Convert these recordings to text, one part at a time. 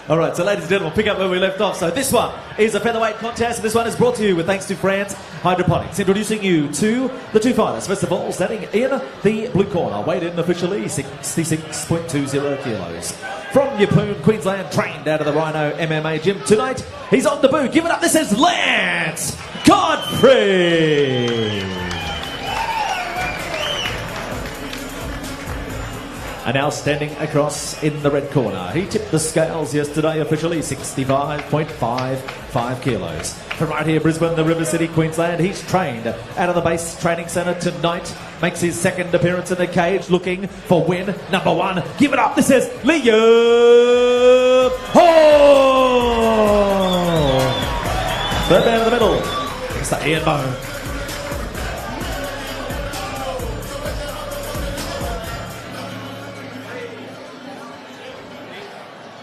All right, so ladies and gentlemen, pick up where we left off. So this one is a featherweight contest, and this one is brought to you with thanks to France Hydroponics. Introducing you to the two fighters. First of all, standing in the blue corner, weighed in officially 66.20 kilos. From Yeppoon, Queensland, trained out of the Rhino MMA gym tonight. He's on debut. Give it up. This is Lance Godfrey. And now standing across in the red corner. He tipped the scales yesterday officially, 65.55 kilos. From right here, Brisbane, the River City, Queensland, he's trained out of the base training centre tonight. Makes his second appearance in the cage, looking for win number one. Give it up, this is Yeppoon. Third man in the middle, Mr. Ian Bone.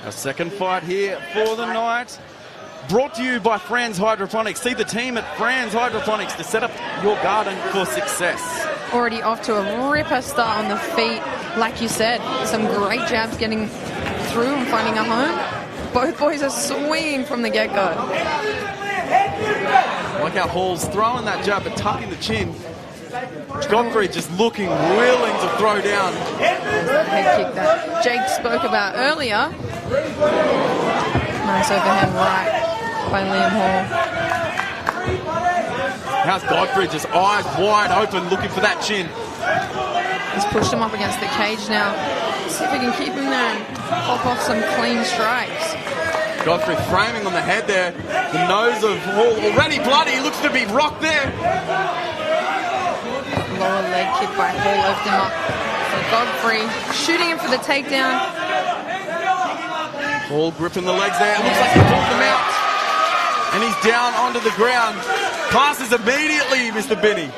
A second fight here for the night. Brought to you by Franz Hydroponics. See the team at Franz Hydroponics to set up your garden for success. Already off to a ripper start on the feet. Like you said, some great jabs getting through and finding a home. Both boys are swinging from the get-go. Like how Hall's throwing that jab but tucking the chin. Godfrey just looking willing to throw down. There's the head kick that Jake spoke about earlier. Nice overhand right by Liam Hall. How's Godfrey just eyes wide open looking for that chin? He's pushed him up against the cage now. See if we can keep him there and pop off some clean strikes. Godfrey framing on the head there. The nose of Hall already bloody. He looks to be rocked there. Lower leg kick by Hall lifted him up. So Godfrey shooting him for the takedown. Hall gripping the legs there. It looks like he pulled them out. And he's down onto the ground. Passes immediately, Mr. Benny.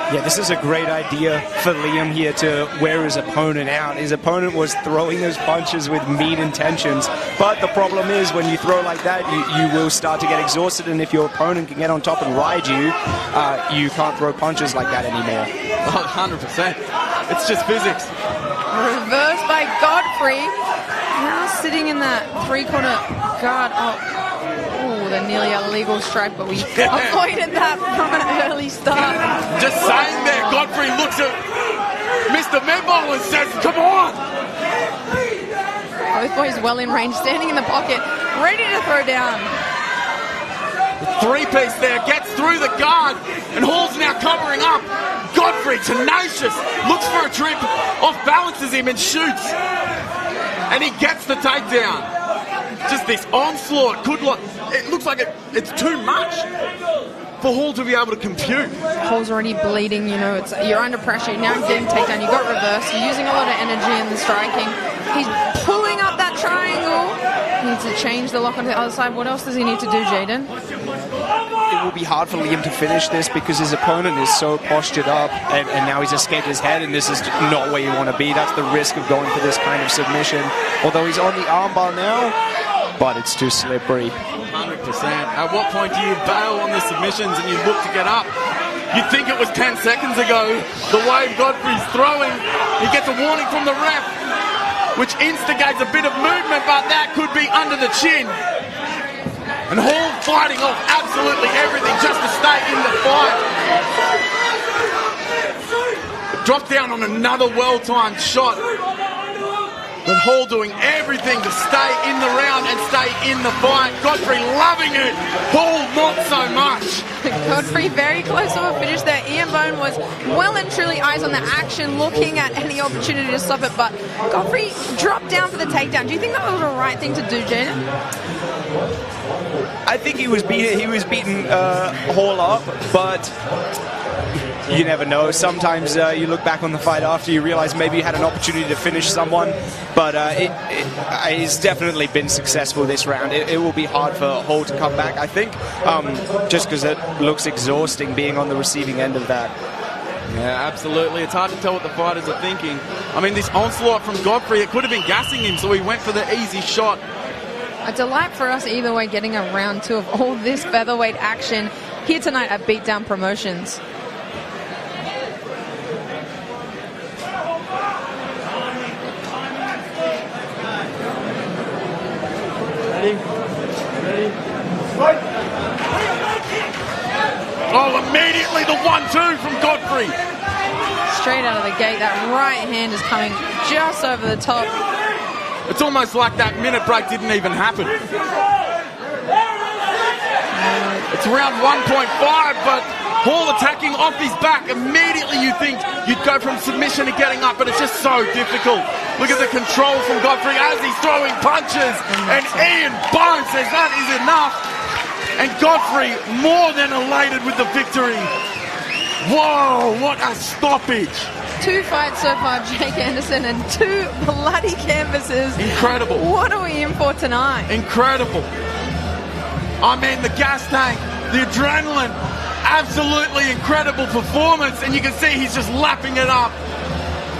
Yeah, this is a great idea for Liam here to wear his opponent out. His opponent was throwing those punches with mean intentions, but the problem is when you throw like that, you will start to get exhausted, and if your opponent can get on top and ride you, you can't throw punches like that anymore. 100%. It's just physics. Reversed by Godfrey. Now sitting in that three-corner guard. Oh, they're nearly a legal strike, but we avoided that from an early start. Just saying there, Godfrey looks at Mr. Membo and says, come on! Both boys well in range, standing in the pocket, ready to throw down. The three-piece there gets through the guard, and Hall's now covering up. Godfrey, tenacious, looks for a trip, off-balances him and shoots. And he gets the takedown. Just this onslaught, it looks like it's too much for Hall to be able to compute. Hall's already bleeding, you know, you're under pressure, now you're getting takedown, you've got reverse, you're using a lot of energy in the striking. He's pulling up that triangle. He needs to change the lock on the other side. What else does he need to do, Jaden? It will be hard for Liam to finish this because his opponent is so postured up, and now he's escaped his head, and this is not where you want to be. That's the risk of going for this kind of submission. Although he's on the armbar now, but it's too slippery. 100%. At what point do you bail on the submissions and you look to get up? You'd think it was 10 seconds ago. The way Godfrey's throwing, he gets a warning from the ref, which instigates a bit of movement, but that could be under the chin. And Hall fighting off absolutely everything just to stay in the fight. Drop down on another well-timed shot. But Hall doing everything to stay in the round and stay in the fight. Godfrey loving it. Hall not so much. Godfrey very close to a finish there. Ian Bone was well and truly eyes on the action, looking at any opportunity to stop it. But Godfrey dropped down for the takedown. Do you think that was the right thing to do, Jaden? I think he was beating Hall up, but you never know. Sometimes you look back on the fight after you realize maybe you had an opportunity to finish someone, but it's definitely been successful this round. It will be hard for Hall to come back, I think, just because it looks exhausting being on the receiving end of that. Yeah, absolutely. It's hard to tell what the fighters are thinking. I mean, this onslaught from Godfrey, it could have been gassing him, so he went for the easy shot. A delight for us either way, getting a round two of all this featherweight action here tonight at Beatdown Promotions. Oh, immediately the 1-2 from Godfrey. Straight out of the gate, that right hand is coming just over the top. It's almost like that minute break didn't even happen. It's round 1.5, but Hall attacking off his back. Immediately you think you'd go from submission to getting up, but it's just so difficult. Look at the control from Godfrey as he's throwing punches, and Ian Bones says that is enough. And Godfrey more than elated with the victory. Whoa, what a stoppage. 2 fights so far, Jake Anderson, and 2 bloody canvases. Incredible. What are we in for tonight? Incredible. I mean, the gas tank, the adrenaline, absolutely incredible performance, and you can see he's just lapping it up.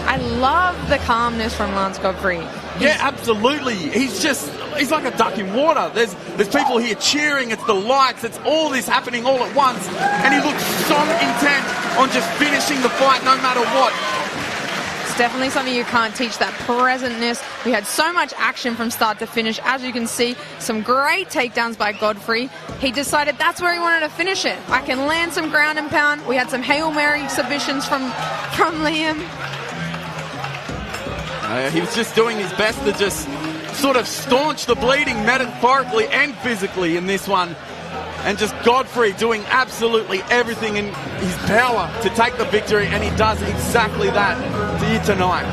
I love the calmness from Lance Godfrey. Yeah, absolutely. He's like a duck in water. There's people here cheering, it's the lights, it's all this happening all at once, and he looks so intent on just finishing the fight no matter what. It's definitely something you can't teach, that presentness. We had so much action from start to finish. As you can see, some great takedowns by Godfrey. He decided that's where he wanted to finish it. I can land some ground and pound. We had some Hail Mary submissions from Liam. He was just doing his best to just sort of staunch the bleeding metaphorically and physically in this one. And just Godfrey doing absolutely everything in his power to take the victory, and he does exactly that here tonight.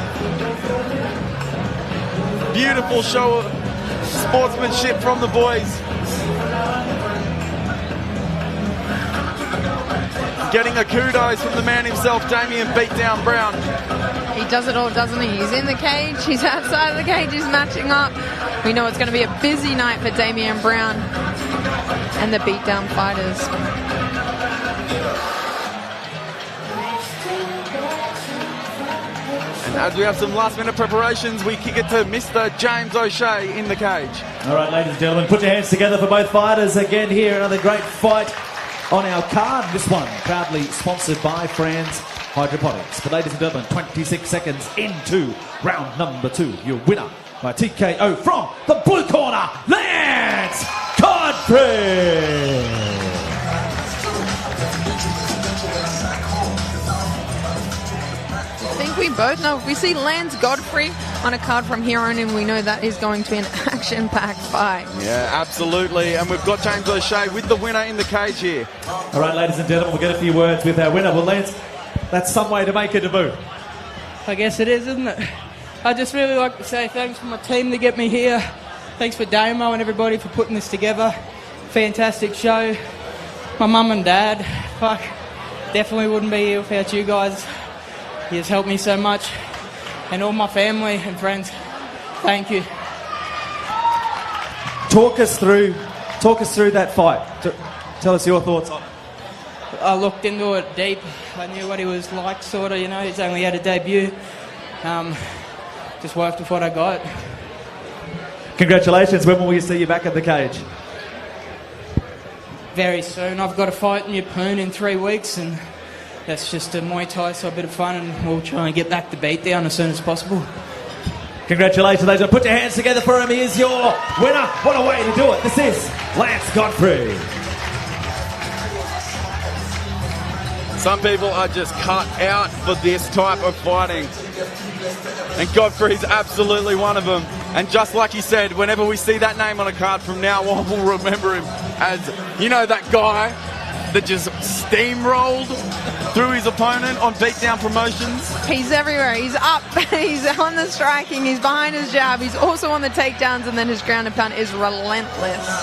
Beautiful show of sportsmanship from the boys. Getting a kudos from the man himself, Damien Beatdown Brown. He does it all, doesn't he? He's in the cage, he's outside of the cage, he's matching up. We know it's going to be a busy night for Damien Brown and the Beatdown fighters. And as we have some last-minute preparations, we kick it to Mr. James O'Shea in the cage. All right, ladies and gentlemen, put your hands together for both fighters. Again here, another great fight on our card. This one proudly sponsored by Franz Hydroponics. But ladies and gentlemen, 26 seconds into round number 2. Your winner by TKO from the blue corner, Lance Godfrey. I think we both know if we see Lance Godfrey on a card from here on in, we know that is going to be an action-packed fight. Yeah, absolutely. And we've got James O'Shea with the winner in the cage here. All right, ladies and gentlemen, we'll get a few words with our winner. Well, Lance, that's some way to make a debut. I guess it is, isn't it? I just really like to say thanks for my team to get me here. Thanks for Damo and everybody for putting this together. Fantastic show. My mum and dad, fuck, definitely wouldn't be here without you guys. You has helped me so much. And all my family and friends, thank you. Talk us through that fight. Tell us your thoughts on it. I looked into it deep. I knew what he was like, sort of, you know. He's only had a debut. Just worked with what I got. Congratulations. When will we see you back in the cage? Very soon. I've got a fight in Yeppoon in 3 weeks, and that's just a Muay Thai, so a bit of fun, and we'll try and get back to Beatdown as soon as possible. Congratulations, ladies and gentlemen. Put your hands together for him. He is your winner. What a way to do it. This is Lance Godfrey. Some people are just cut out for this type of fighting. And Godfrey's absolutely one of them. And just like he said, whenever we see that name on a card from now on, we'll remember him as, you know, that guy that just steamrolled through his opponent on Beatdown Promotions. He's everywhere. He's up. He's on the striking. He's behind his jab. He's also on the takedowns, and then his ground and pound is relentless.